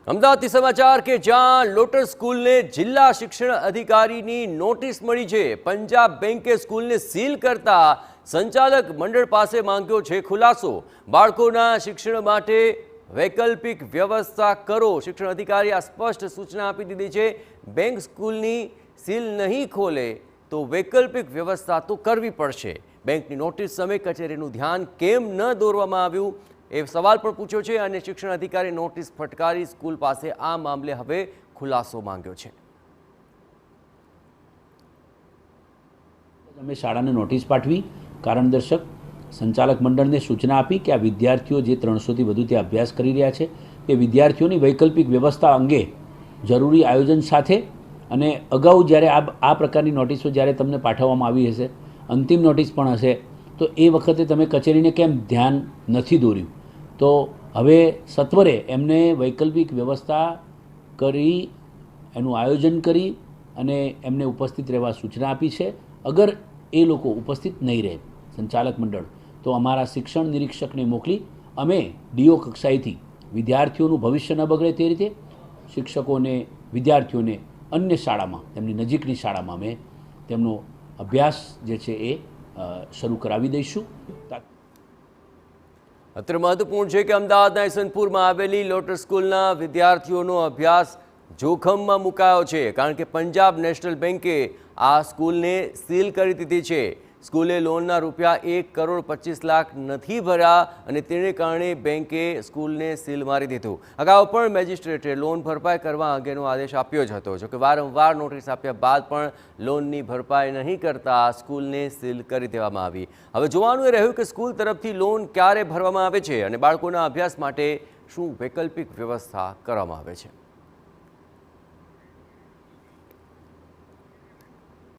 અમદાવાદથી સમાચાર કે જ્યાં લોટસ સ્કૂલને જિલ્લા શિક્ષણ અધિકારીની નોટિસ મળી છે। પંજાબ બેંકે સ્કૂલને સીલ કરતા સંચાલક મંડળ પાસે માંગ્યો છે ખુલાસો। બાળકોના શિક્ષણ માટે વૈકલ્પિક વ્યવસ્થા કરો। શિક્ષણ અધિકારીએ આ સ્પષ્ટ સૂચના આપી દીધી છે। બેંક સ્કૂલની સીલ નહીં ખોલે તો વૈકલ્પિક વ્યવસ્થા તો કરવી પડશે। બેંકની નોટિસ સામે કચેરીનું ધ્યાન કેમ ન દોરવામાં આવ્યું એ સવાલ પણ પૂછ્યો છે અને શિક્ષણ અધિકારી નોટિસ ફટકારી સ્કૂલ પાસે આ મામલે હવે ખુલાસો માંગ્યો છે। અમે શાળાને નોટિસ પાઠવી કારણદર્શક સંચાલક મંડળને સૂચના આપી કે આ વિદ્યાર્થીઓ જે 300થી વધુ ત્યાં અભ્યાસ કરી રહ્યા છે તે વિદ્યાર્થીઓની વૈકલ્પિક વ્યવસ્થા અંગે જરૂરી આયોજન સાથે અને અગાઉ જ્યારે આ પ્રકારની નોટિસો જ્યારે તમને પાઠવવામાં આવી હશે, અંતિમ નોટિસ પણ હશે, તો એ વખતે તમે કચેરીને કેમ ધ્યાન નથી દોર્યું? તો હવે સત્વરે એમને વૈકલ્પિક વ્યવસ્થા કરી એનું આયોજન કરી અને એમને ઉપસ્થિત રહેવા સૂચના આપી છે। અગર એ લોકો ઉપસ્થિત નહીં રહે સંચાલક મંડળ તો અમારા શિક્ષણ નિરીક્ષકને મોકલી અમે ડીઓ કક્ષાએથી વિદ્યાર્થીઓનું ભવિષ્ય ન બગડે તે રીતે શિક્ષકોને વિદ્યાર્થીઓને અન્ય શાળામાં તેમની નજીકની શાળામાં અમે તેમનો અભ્યાસ જે છે એ શરૂ કરાવી દઈશું। અત્રે મહત્વપૂર્ણ છે કે અમદાવાદના ઈસનપુરમાં આવેલી લોટસ સ્કૂલના વિદ્યાર્થીઓનો અભ્યાસ જોખમમાં મુકાયો છે કારણ કે પંજાબ નેશનલ બેંકે આ સ્કૂલને સીલ કરી દીધી છે। સ્કૂલે લોનના રૂપિયા 1,25,00,000 નથી ભર્યા અને તેને કારણે બેંકે સ્કૂલને સીલ મારી દીધું। અગાઉ પણ મેજિસ્ટ્રેટે લોન ભરપાઈ કરવા અંગેનો આદેશ આપ્યો જ હતો। જોકે વારંવાર નોટિસ આપ્યા બાદ પણ લોનની ભરપાઈ નહીં કરતા સ્કૂલને સીલ કરી દેવામાં આવી। હવે જોવાનું એ રહ્યું કે સ્કૂલ તરફથી લોન ક્યારે ભરવામાં આવે છે અને બાળકોના અભ્યાસ માટે શું વૈકલ્પિક વ્યવસ્થા કરવામાં આવે છે।